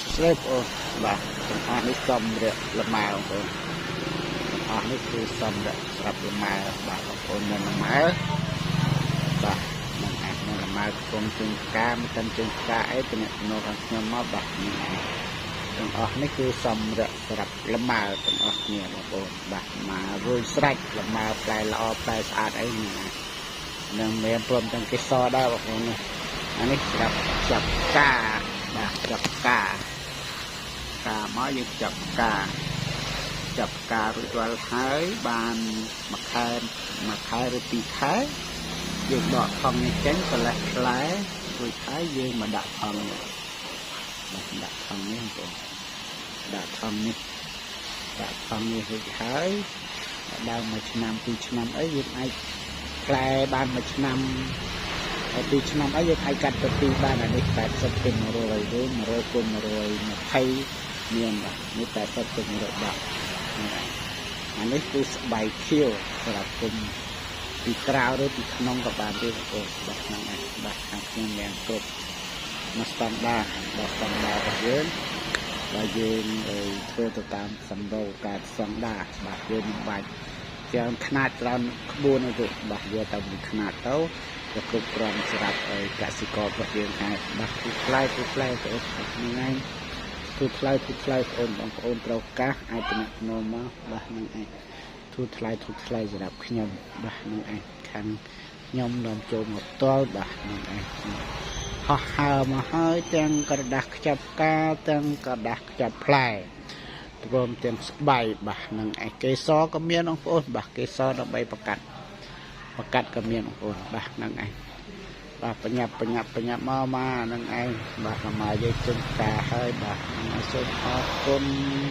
ស្លេបអូបាទទាំងអស់នេះសំរៈលម៉ែបងប្អូនអស់នេះគឺសំរៈស្រាប់លម៉ែបាទបងប្អូននៅលម៉ែបាទនឹងអាចនៅលម៉ែកំពុងជើងផ្កាមិនទាំងជើងផ្កាអីតំណខាងខ្ញុំមកបាទទាំងអស់នេះគឺសំរៈស្រាប់លម៉ែទាំងអស់គ្នាបងប្អូនបាទមករួយស្រេចលម៉ែផ្លែល្អផ្លែស្អាតអីនឹងមានព្រមទាំងកេសរដែរបងប្អូនអានេះស្រាប់ចាប់កាបាទចាប់កាមកយើងចាប់ការួចរាល់ហើយបានមួយខែឬពីរខែយើងដកថងនេះចេញកលេសផ្លែរួចហើយយើងមកដាក់ថងនេះដាក់ថងនេះបងប្អូនដាក់ថងនេះរួចហើយដល់មួយឆ្នាំពីរឆ្នាំអីយើងអាចផ្លែបានមួយឆ្នាំហើយពីរឆ្នាំអីយើងអាចកាត់ទៅពីបានអានេះ80ទៅ100វិញ100គុណ120មានបាទនេះ80ទៅ110អានេះគឺស្បែកខៀវសម្រាប់គុំពីក្រៅឬពីក្នុងក៏បានទេបងប្អូនបាទហ្នឹងឯងបាទខាងខ្ញុំមានគ្រប់មកស្តង់ដាររបស់យើងបាទយើងធ្វើទៅតាមសម្រូវការស្តង់ដារបាទយើងមិនបាច់ចាំຂະຫນາດច្រើនក្បួនទេបាទយកតែមួយຂະຫນາດទៅគ្រប់គ្រាន់សម្រាប់កសិកររបស់យើងហើយបាទគឺផ្លែទៅហ្នឹងឯងគឺផ្លែបងប្អូនត្រូវកាសអាចតំណមកបាទហ្នឹងឯងទូថ្លៃសម្រាប់ខ្ញុំបាទហ្នឹងឯងខាងខ្ញុំនាំចូលមកផ្ទាល់បាទហ្នឹងឯងហោះហើរមកហើយទាំងក្រដាស់ខ្ចប់ការទាំងក្រដាស់ខ្ចប់ផ្លែព្រមទាំងស្បៃបាទហ្នឹងឯងកេសរក៏មានបងប្អូនបាទកេសរដើម្បីប្រកាត់ក៏មានបងប្អូនបាទហ្នឹងឯងបាទបញ្ញាប់មកហ្នឹងឯងបាទមកយើងជិះការហើយបាទសូមអរគុណ